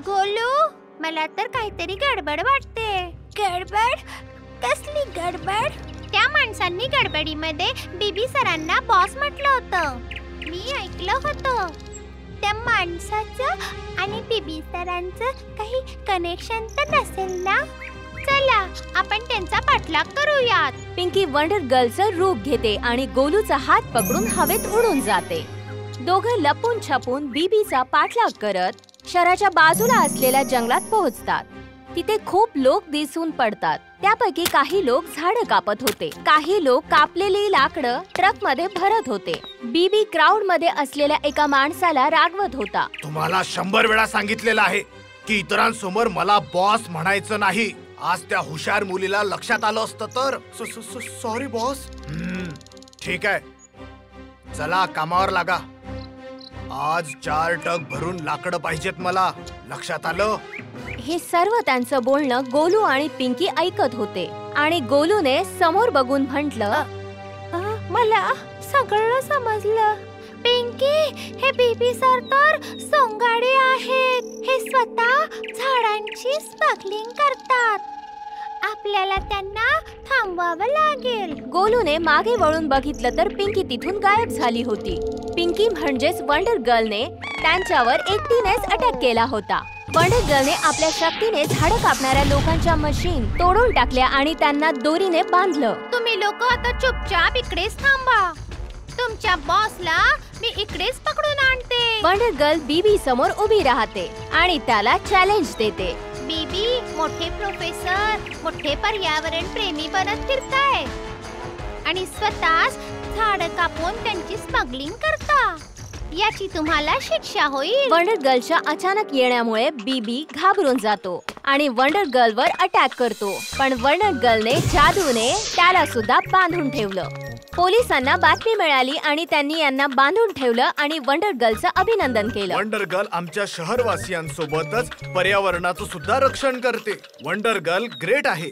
गोलू, मला तर काहीतरी गडबड वाटते. गडबड? कसली गडबड? त्या माणसांनी गडबडीमध्ये बीबी सरांना बॉस म्हटलं होतं. मी ऐकलं होतं. त्या माणसाचं आणि बीबी सरांचं काही कनेक्शन तर नसेल ना? चला, आपण त्यांचा पाठलाग करूयात. पिंकी वंडर गर्लचं रूप घेते आणि गोलूचा हात पकडून हवेत उडून जाते. दोघं लपून छपून बीबीचा पाठलाग करत शहराच्या बाजूला असलेल्या जंगलात पोहोचतात. तिथे खूप लोक दिसून पडतात. त्यापैकी काही लोक झाडं कापत होते. काही लोक कापलेली लाकडं ट्रक मध्ये भरत होते. बीबी क्राऊड मध्ये असलेल्या एका माणसाला रागवत होता. तुम्हाला 100 वेळा सांगितलेलं आहे की इतरांसमोर मला बॉस म्हणायचं नाही. आज त्या हुशार मुलीला लक्षात आलं असतं तर. Sorry boss. ठीक आहे, चला कामावर लागा. आज 4 ट्रक भरून लाकडं पाहिजेत मला. लक्षात आलं? हे सर्व त्यांचं बोलणं गोलू आणि पिंकी ऐकत होते आणि गोलूने समोर बघून म्हटलं, मला सगळं समजलं. पिंकी, हे बीबी सर तर सोंगाडे आहेत. हे स्वतः झाडांची स्मगलिंग करतात. आपल्याला त्यांना थांबवावं लागेल. गोलूने मागे वळून बघितलं तर पिंकी तिथून गायब झाली होती. पिंकी म्हणजेच वंडर गर्लने त्यांच्यावर एकटीनेच अटॅक केला होता. वंडर गर्लने आपल्या शक्तीने झाडं कापणाऱ्या लोकांच्या मशीन तोडून टाकल्या आणि त्यांना दोरीने बांधलं. तुम्ही लोक आता चुपचाप इकडेच थांबा. तुमच्या बॉसला मी इकडेच पकडून आणते. वंडर गर्ल बीबी समोर उभी राहते आणि त्याला चॅलेंज देते. बीबी, मोठे प्रोफेसर, मोठे पर्यावरण प्रेमी बनत फिरताय आणि स्वतःच झाड कापून त्यांची स्मगलिंग करता. याची तुम्हाला शिक्षा होईल. वंडर गर्लच्या अचानक येण्यामुळे बीबी घाबरून जातो आणि वंडर गर्लवर अटॅक करतो. पण वंडर गर्लने जादूने त्याला सुद्धा बांधून ठेवलं. पोलिसांना बातमी मिळाली आणि त्यांनी यांना बांधून ठेवलं आणि वंडर गर्लचं अभिनंदन केलं. वंडर गर्ल आमच्या शहरवासियांसोबतच पर्यावरणाचं सुद्धा रक्षण करते. वंडर गर्ल ग्रेट आहे.